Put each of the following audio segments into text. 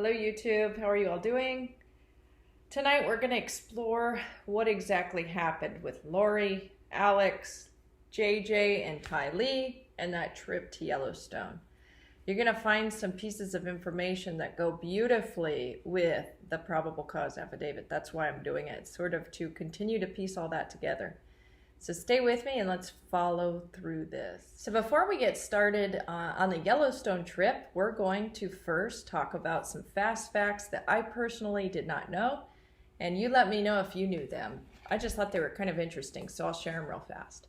Hello YouTube, how are you all doing? Tonight we're going to explore what exactly happened with Lori, Alex, JJ, and Tylee and that trip to Yellowstone. You're going to find some pieces of information that go beautifully with the probable cause affidavit. That's why I'm doing it, sort of to continue to piece all that together. So stay with me and let's follow through this. So before we get started on the Yellowstone trip, we're going to first talk about some fast facts that I personally did not know, and you let me know if you knew them. I just thought they were kind of interesting, so I'll share them real fast.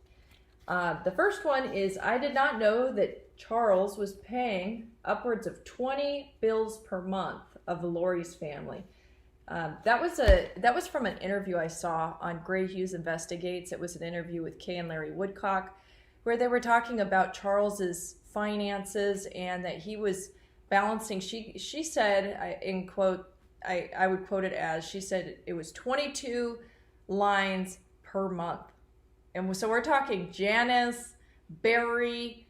The first one is I did not know that Charles was paying upwards of 20 bills per month of Lori's family. That was from an interview I saw on Gray Hughes Investigates. It was an interview with Kay and Larry Woodcock, where they were talking about Charles's finances and that he was balancing. She said, in quote, I would quote it as, she said it was 22 lines per month. And so we're talking Janice, Barry,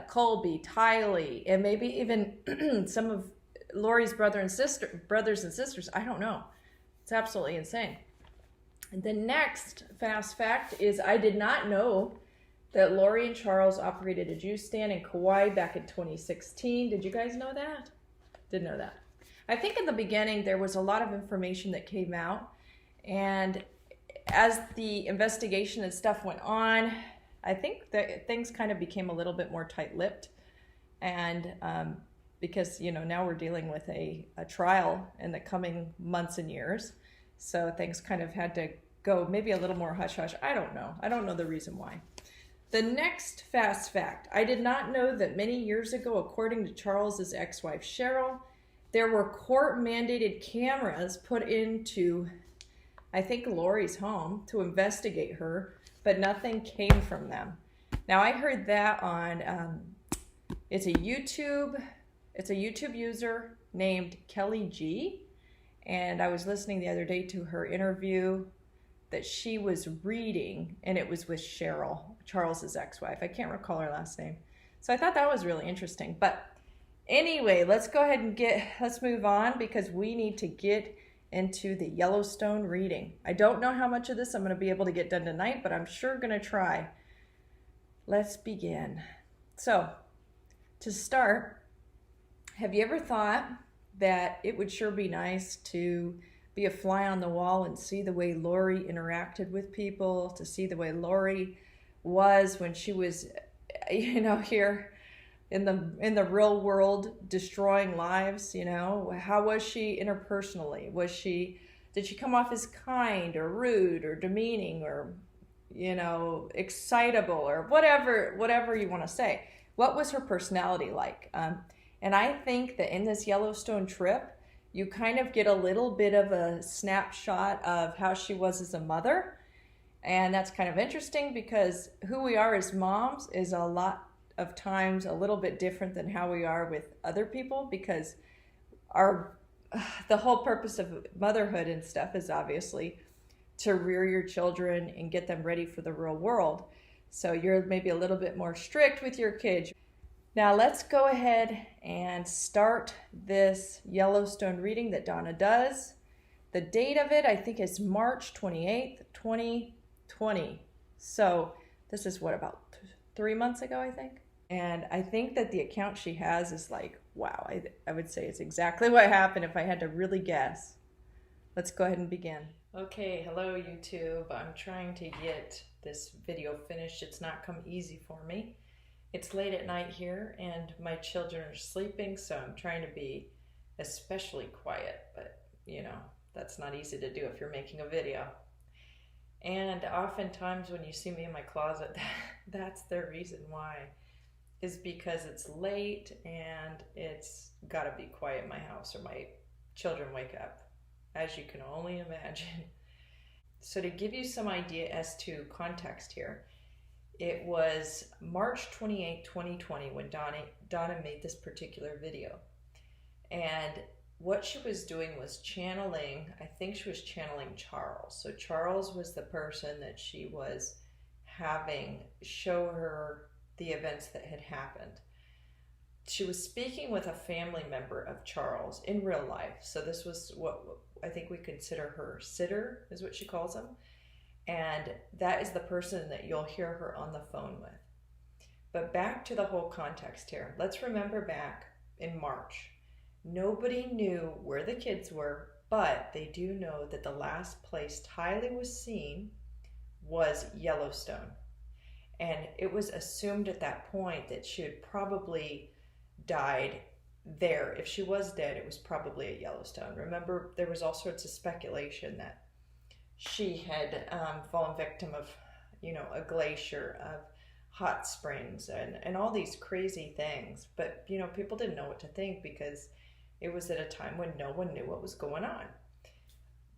Colby, Tylee, and maybe even some of Lori's brothers and sisters. I don't know. It's absolutely insane. And the next fast fact is I did not know that Lori and Charles operated a juice stand in Kauai back in 2016. Did you guys know that? Didn't know that. I think in the beginning there was a lot of information that came out, and as the investigation and stuff went on, I think that things kind of became a little bit more tight-lipped, and because, you know, now we're dealing with a trial in the coming months and years. So things kind of had to go maybe a little more hush-hush. I don't know. I don't know the reason why. The next fast fact. I did not know that many years ago, according to Charles's ex-wife Cheryl, there were court-mandated cameras put into, I think, Lori's home to investigate her, but nothing came from them. Now, I heard that on, it's a YouTube user named Kelly G, and I was listening the other day to her interview that she was reading, and it was with Cheryl, Charles's ex-wife. I can't recall her last name. So I thought that was really interesting. But anyway, let's go ahead and let's move on, because we need to get into the Yellowstone reading. I don't know how much of this I'm going to be able to get done tonight, but I'm sure going to try. Let's begin. So, to start, have you ever thought that it would sure be nice to be a fly on the wall and see the way Lori interacted with people, to see the way Lori was when she was, you know, here in the real world destroying lives? You know, how was she interpersonally? Did she come off as kind or rude or demeaning or, you know, excitable or whatever you want to say? What was her personality like? And I think that in this Yellowstone trip, you kind of get a little bit of a snapshot of how she was as a mother. And that's kind of interesting, because who we are as moms is a lot of times a little bit different than how we are with other people, because the whole purpose of motherhood and stuff is obviously to rear your children and get them ready for the real world. So you're maybe a little bit more strict with your kids. Now let's go ahead and start this Yellowstone reading that Donna does. The date of it, I think, is March 28th, 2020. So this is what, about 3 months ago, I think? And I think that the account she has is like, wow, I would say it's exactly what happened if I had to really guess. Let's go ahead and begin. Okay, hello YouTube. I'm trying to get this video finished. It's not come easy for me. It's late at night here and my children are sleeping, so I'm trying to be especially quiet, but you know, that's not easy to do if you're making a video. And oftentimes when you see me in my closet, that's the reason why, is because it's late and it's gotta be quiet in my house or my children wake up, as you can only imagine. So to give you some idea as to context here, it was March 28, 2020 when Donna made this particular video. And what she was doing was channeling, I think she was channeling Charles. So Charles was the person that she was having show her the events that had happened. she was speaking with a family member of Charles in real life. So this was what I think we consider her sitter, is what she calls him. And that is the person that you'll hear her on the phone with. But back to the whole context here. Let's remember back in March. Nobody knew where the kids were, but they do know that the last place Tylee was seen was Yellowstone. And it was assumed at that point that she had probably died there. If she was dead, it was probably at Yellowstone. Remember, there was all sorts of speculation that she had fallen victim of, a glacier, of hot springs, and all these crazy things. But, people didn't know what to think because it was at a time when no one knew what was going on.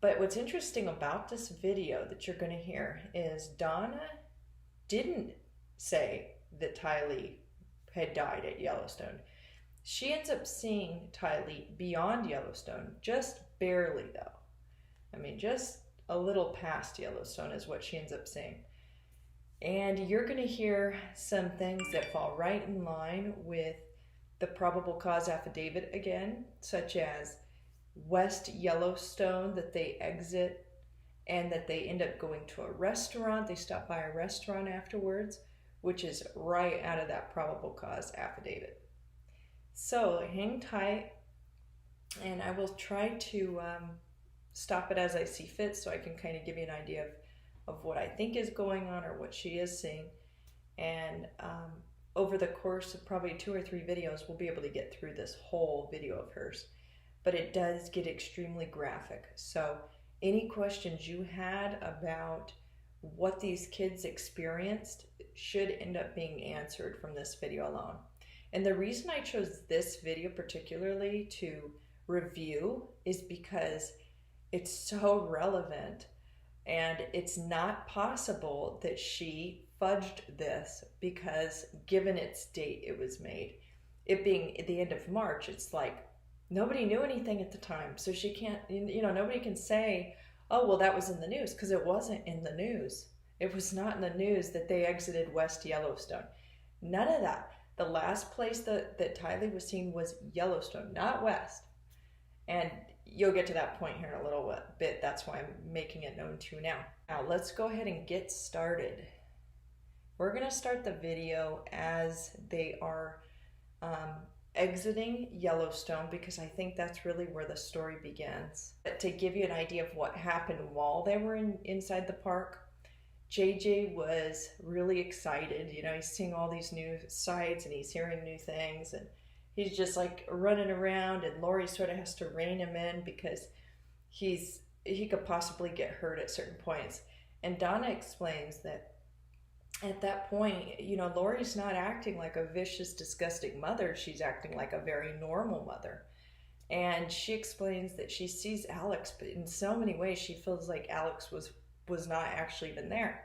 But what's interesting about this video that you're going to hear is Donna didn't say that Tylee had died at Yellowstone. She ends up seeing Tylee beyond Yellowstone, just barely though. I mean, just a little past Yellowstone is what she ends up seeing. And you're going to hear some things that fall right in line with the probable cause affidavit again, such as West Yellowstone, that they exit and that they end up going to a restaurant. They stop by a restaurant afterwards, which is right out of that probable cause affidavit. So hang tight, and I will try to stop it as I see fit so I can kind of give you an idea of what I think is going on or what she is seeing. And over the course of probably 2 or 3 videos, we'll be able to get through this whole video of hers. But it does get extremely graphic. So any questions you had about what these kids experienced should end up being answered from this video alone. And the reason I chose this video particularly to review is because it's so relevant, and it's not possible that she fudged this, because given its date it was made, it being at the end of March, it's like nobody knew anything at the time. So she can't, nobody can say, oh, well, that was in the news, because it wasn't in the news. It was not in the news that they exited West Yellowstone. None of that. The last place that Tylee was seen was Yellowstone, not West. And you'll get to that point here in a little bit. That's why I'm making it known to you now. Now, let's go ahead and get started. We're going to start the video as they are exiting Yellowstone, because I think that's really where the story begins. But to give you an idea of what happened while they were inside the park, JJ was really excited. He's seeing all these new sights and he's hearing new things, and he's just like running around, and Lori sort of has to rein him in because he could possibly get hurt at certain points. And Donna explains that at that point, Lori's not acting like a vicious, disgusting mother. She's acting like a very normal mother. And she explains that she sees Alex, but in so many ways she feels like Alex was not actually even there,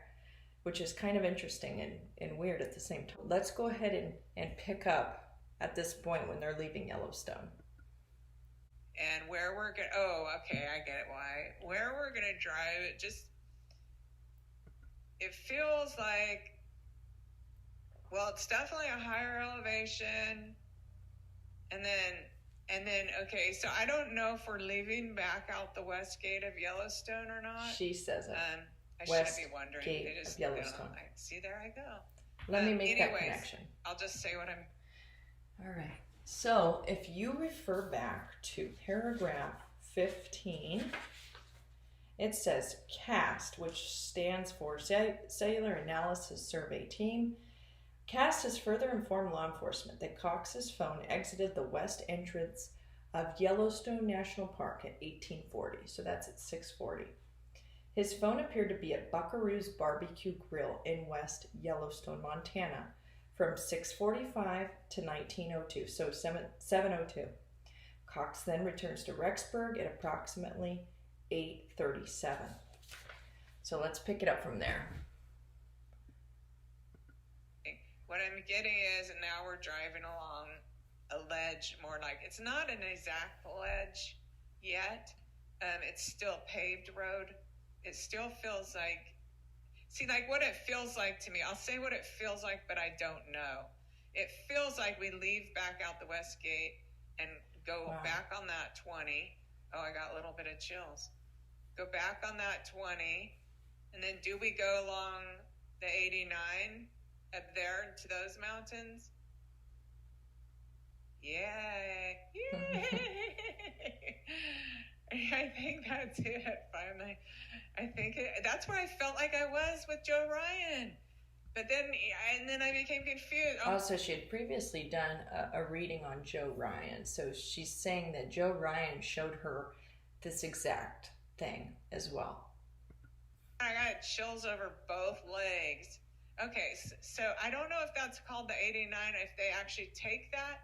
which is kind of interesting and weird at the same time. Let's go ahead and pick up at this point when they're leaving Yellowstone. And where we're going to, okay, I get it why. Where we're going to drive, it feels like, well, it's definitely a higher elevation. And then, okay, so I don't know if we're leaving back out the west gate of Yellowstone or not. She says it. I West shouldn't be wondering. Gate of Yellowstone. See, there I go. Let me make that connection. I'll just say what I'm... All right. So if you refer back to paragraph 15, it says CAST, which stands for Cellular Analysis Survey Team. CAST has further informed law enforcement that Cox's phone exited the west entrance of Yellowstone National Park at 1840. So that's at 6:40. His phone appeared to be at Buckaroo's Barbecue Grill in West Yellowstone, Montana, from 6:45 to 19:02, so 7:02. Cox then returns to Rexburg at approximately 8:37. So let's pick it up from there. What I'm getting is, and now we're driving along a ledge, more like, it's not an exact ledge yet. It's still paved road. It still feels like, see, like what it feels like to me. I'll say what it feels like, but I don't know. it feels like we leave back out the west gate and go back on that 20. Oh, I got a little bit of chills. Go back on that 20, and then do we go along the 89 up there to those mountains? Yay! I think that's it, finally. That's where I felt like I was with Joe Ryan. But then I became confused. Also, she had previously done a reading on Joe Ryan. So she's saying that Joe Ryan showed her this exact thing as well. I got chills over both legs. Okay, so I don't know if that's called the 89, if they actually take that.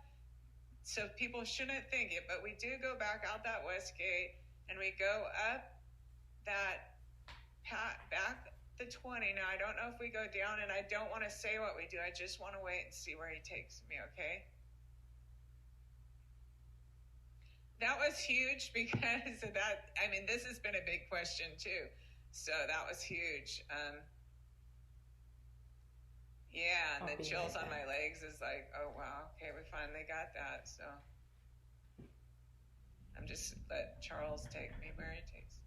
So people shouldn't think it, but we do go back out that west gate, and we go up that back the 20. Now, I don't know if we go down, and I don't want to say what we do. I just want to wait and see where he takes me, okay? That was huge because of that. I mean, this has been a big question, too. So that was huge. Yeah, and the chills on my legs is like, oh, wow, okay, we finally got that. So I'm just let Charles take me where he takes me.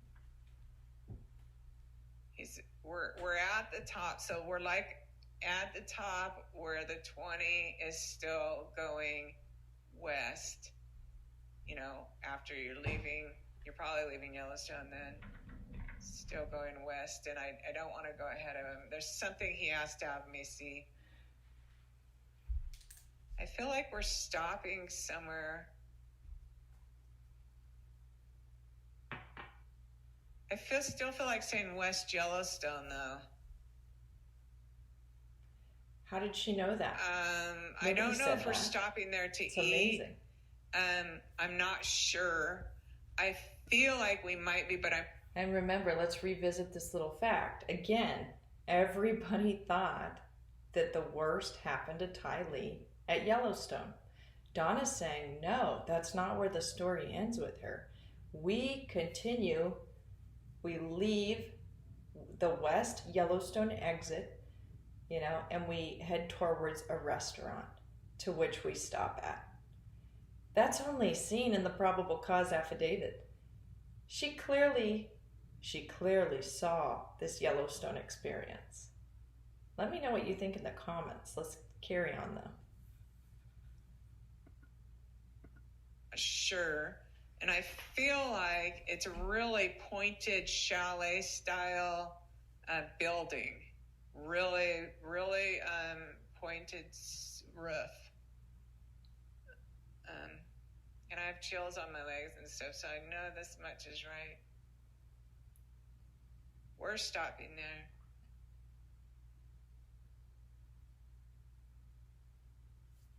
We're at the top, so we're like at the top where the 20 is still going west. You know, after you're probably leaving Yellowstone then. Still going west, and I don't want to go ahead of him. There's something he has to have me see. I feel like we're stopping somewhere. I still feel like saying West Yellowstone, though. How did she know that? I don't know if we're stopping there to eat. Amazing. I'm not sure. I feel like we might be, but And remember, let's revisit this little fact. Again, everybody thought that the worst happened to Tylee at Yellowstone. Donna's saying, no, that's not where the story ends with her. We continue, we leave the West Yellowstone exit, and we head towards a restaurant to which we stop at. That's only seen in the probable cause affidavit. She clearly saw this Yellowstone experience. Let me know what you think in the comments. Let's carry on, though. Sure. And I feel like it's a really pointed chalet style building. Really, really pointed roof. And I have chills on my legs and stuff, so I know this much is right. We're stopping there.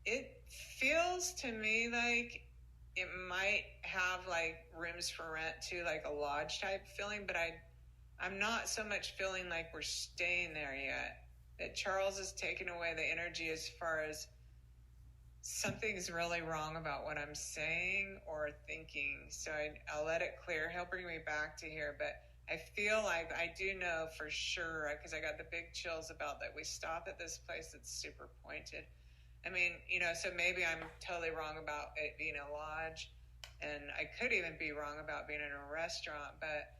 It feels to me like it might have like rooms for rent too, like a lodge type feeling, but I'm not so much feeling like we're staying there yet. That Charles is taking away the energy as far as something's really wrong about what I'm saying or thinking. So I'll let it clear. He'll bring me back to here, but I feel like I do know for sure, because I got the big chills about that we stop at this place that's super pointed. I mean, so maybe I'm totally wrong about it being a lodge, and I could even be wrong about being in a restaurant, but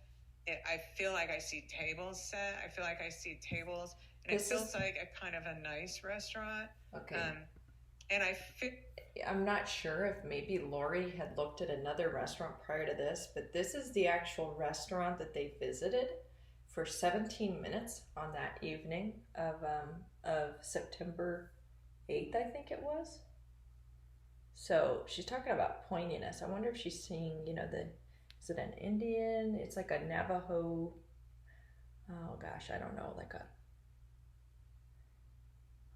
I feel like I see tables set. I feel like I see tables, and it feels like a kind of a nice restaurant. Okay. And I'm not sure if maybe Lori had looked at another restaurant prior to this, but this is the actual restaurant that they visited for 17 minutes on that evening of September 8th, I think it was. So she's talking about pointiness. I wonder if she's seeing, is it an Indian? It's like a Navajo. Oh gosh, I don't know, like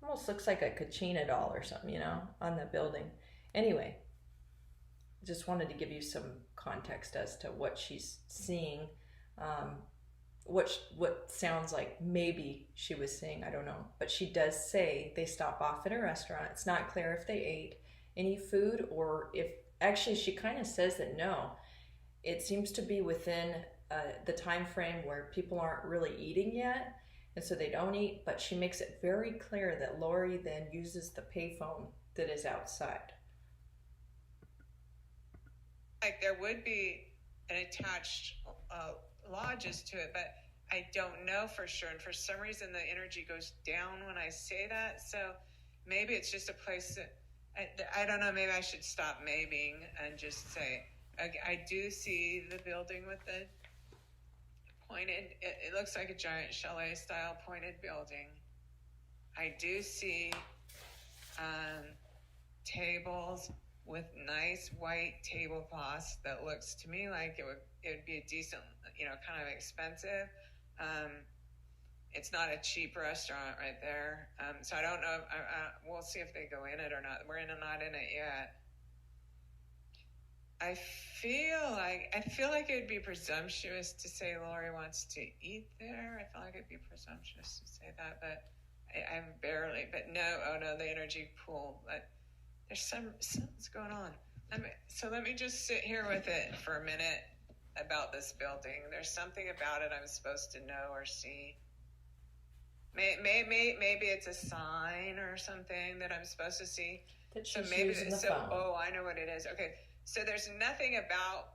almost looks like a Kachina doll or something, on the building. Anyway, just wanted to give you some context as to what she's seeing, what sounds like maybe she was seeing, I don't know. But she does say they stop off at a restaurant. It's not clear if they ate any food or if, actually she kind of says that no. It seems to be within the time frame where people aren't really eating yet. and so they don't eat, but she makes it very clear that Lori then uses the payphone that is outside. Like there would be an attached lodges to it, but I don't know for sure. And for some reason, the energy goes down when I say that. So maybe it's just a place that I don't know. Maybe I should stop maybeing and just say I do see the building with the pointed. It looks like a giant chalet style pointed building. I do see tables with nice white tablecloths that looks to me like it would be a decent, kind of expensive. It's not a cheap restaurant right there. So I don't know. We'll see if they go in it or not. We're not in it yet. I feel like it would be presumptuous to say Lori wants to eat there. I feel like it'd be presumptuous to say that, but I'm barely. But no, the energy pool. But there's something's going on. Let me just sit here with it for a minute about this building. There's something about it I'm supposed to know or see. Maybe it's a sign or something that I'm supposed to see. That she's using the phone. Oh, I know what it is. Okay, so there's nothing about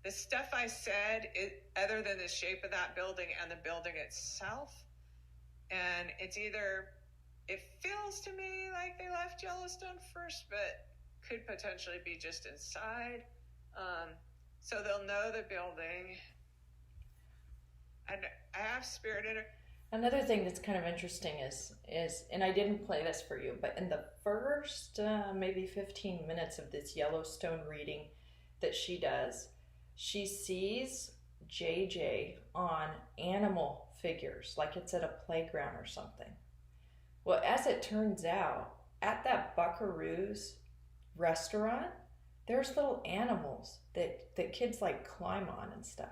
the stuff I said other than the shape of that building and the building itself. And it's either, it feels to me like they left Yellowstone first, but could potentially be just inside. So they'll know the building. And I have spirited. Another thing that's kind of interesting is, and I didn't play this for you, but in the first maybe 15 minutes of this Yellowstone reading that she does, she sees JJ on animal figures, like it's at a playground or something. Well, as it turns out, at that Buckaroo's restaurant, there's little animals that kids like climb on and stuff.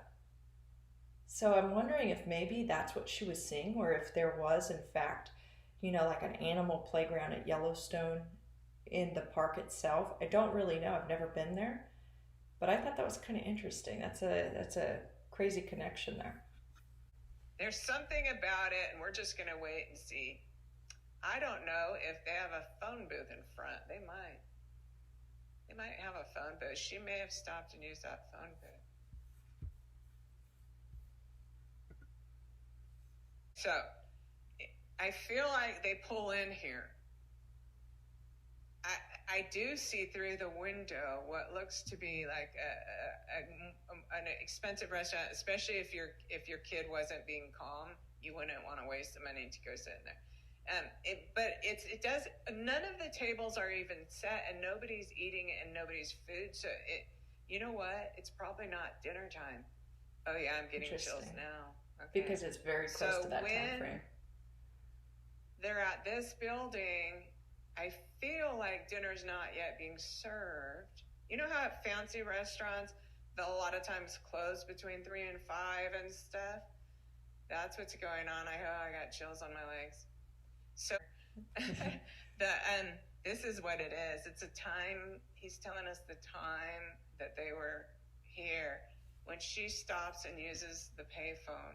So I'm wondering if maybe that's what she was seeing, or if there was, in fact, like an animal playground at Yellowstone in the park itself. I don't really know. I've never been there. But I thought that was kind of interesting. That's a crazy connection there. There's something about it, and we're just going to wait and see. I don't know if they have a phone booth in front. They might. They might have a phone booth. She may have stopped and used that phone booth. So, I feel like they pull in here. I do see through the window what looks to be like an expensive restaurant, especially if your kid wasn't being calm. You wouldn't want to waste the money to go sit in there. But it does. None of the tables are even set, and nobody's eating, and nobody's food. So you know what? It's probably not dinner time. Oh yeah, I'm getting chills now. Okay. Because it's very close to that time frame. They're at this building, I feel like dinner's not yet being served. You know how at fancy restaurants, they'll a lot of times close between 3 and 5 and stuff? That's what's going on. I got chills on my legs. So this is what it is. It's a time, he's telling us the time that they were here when she stops and uses the payphone.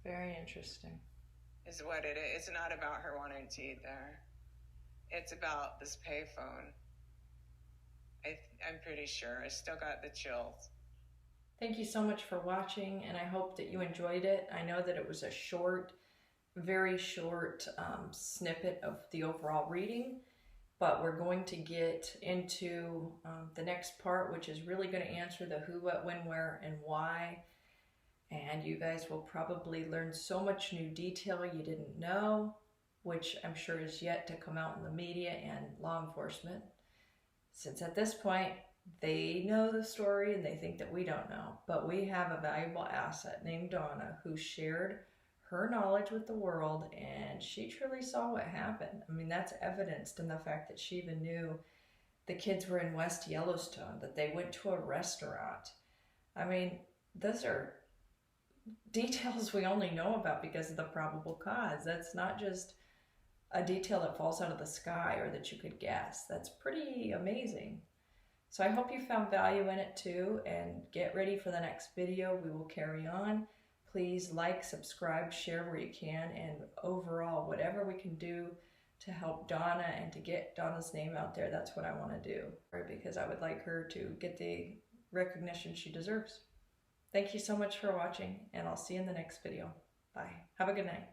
Very interesting. Is what it is. It's not about her wanting to eat there. It's about this payphone. I'm pretty sure. I still got the chills. Thank you so much for watching, and I hope that you enjoyed it. I know that it was a short, very short snippet of the overall reading, but we're going to get into the next part, which is really going to answer the who, what, when, where, and why. And you guys will probably learn so much new detail you didn't know, which I'm sure is yet to come out in the media and law enforcement. Since at this point, they know the story and they think that we don't know. But we have a valuable asset named Donna who shared her knowledge with the world, and she truly saw what happened. I mean, that's evidenced in the fact that she even knew the kids were in West Yellowstone, that they went to a restaurant. I mean, those are details we only know about because of the probable cause. That's not just a detail that falls out of the sky or that you could guess. That's pretty amazing. So I hope you found value in it too, and get ready for the next video. We will carry on. Please like, subscribe, share where you can, and overall, whatever we can do to help Donna and to get Donna's name out there, that's what I want to do, because I would like her to get the recognition she deserves. Thank you so much for watching, and I'll see you in the next video. Bye. Have a good night.